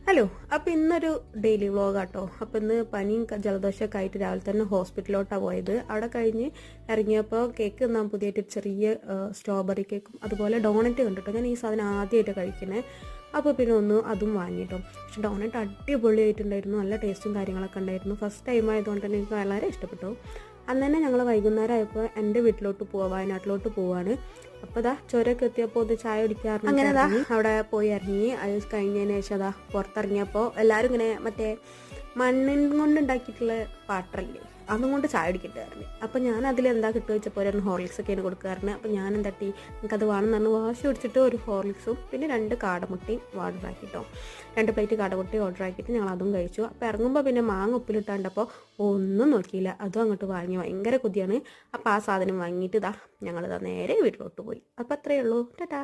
Hello. അപ്പോൾ ഇന്നൊരു daily വ്ളോഗാട്ടോ. അപ്പോൾ ഇന്ന് പനിയും ജലദോഷമൊക്കെ ആയിട്ട് രാവിലെ തന്നെ ഹോസ്പിറ്റലിലോട്ടാണ് പോയത്. അവിടെ കഴിഞ്ഞ് ഇറങ്ങിയപ്പോൾ കേക്ക് തിന്നാൻ പുതിയൊരു ചെറിയ സ്ട്രോബെറി കേക്കും അതുപോലെ ഡോണറ്റ് കണ്ടിട്ടോ. ഞാൻ ഈ സാധനം ആദ്യമായിട്ട് കഴിക്കുന്നത്. അപ്പോൾ പിന്നെ അതും വാങ്ങിയിട്ടോ. പക്ഷെ ഡോണറ്റ് അടിപൊളിയായിട്ടുണ്ടായിരുന്നു, നല്ല ടേസ്റ്റും കാര്യങ്ങളൊക്കെ ഉണ്ടായിരുന്നു. ഫസ്റ്റ് ടൈം ആയതുകൊണ്ട് തന്നെ എനിക്ക് വളരെ ഇഷ്ടപ്പെട്ടു. അന്ന് തന്നെ ഞങ്ങൾ വൈകുന്നേരം ആയപ്പോൾ എൻ്റെ വീട്ടിലോട്ട് പോവാം, വയനാട്ടിലോട്ട് പോവാണ്. അപ്പോൾ ഇതാ ചുരമൊക്കെ എത്തിയപ്പോൾ ഒന്ന് ചായ കുടിക്കാറുണ്ട്. അങ്ങനെ അതാ അവിടെ പോയി ഇറങ്ങി. അത് കഴിഞ്ഞതിന് ശേഷം അതാ പുറത്തിറങ്ങിയപ്പോൾ എല്ലാവരും ഇങ്ങനെ മറ്റേ മണ്ണിൻ കൊണ്ട് ഉണ്ടാക്കിയിട്ടുള്ള പാത്രമില്ലേ, അതും കൊണ്ട് ചായ കുടിക്കട്ടായിരുന്നു. അപ്പോൾ ഞാൻ അതിലെന്താ കിട്ടുക വെച്ചപ്പോൾ ഹോർലിക്സ് ഒക്കെയാണ് കൊടുക്കാറുണ്ട്. അപ്പോൾ ഞാൻ എന്താട്ടി എനിക്കത് വേണമെന്ന് പറഞ്ഞ് വാശി പിടിച്ചിട്ട് ഒരു ഹോർലിക്സും പിന്നെ 2 കാടമുട്ടയും ഓർഡർ ആക്കിട്ടോ. 2 പ്ലേറ്റ് കാടമുട്ടയും ഓർഡർ ആക്കിയിട്ട് ഞങ്ങൾ അതും കഴിച്ചു. അപ്പോൾ ഇറങ്ങുമ്പോൾ പിന്നെ മാങ്ങ ഉപ്പിലിട്ടാണ്ടപ്പോൾ ഒന്നും നോക്കിയില്ല, അതും അങ്ങോട്ട് വാങ്ങി. ഭയങ്കര കൊതിയാണ്. അപ്പോൾ ആ സാധനം വാങ്ങിയിട്ട് ഞങ്ങളിതാ നേരെ വീട്ടിലോട്ട് പോയി. അപ്പോൾ അത്രയേ ഉള്ളൂ. ടാറ്റാ.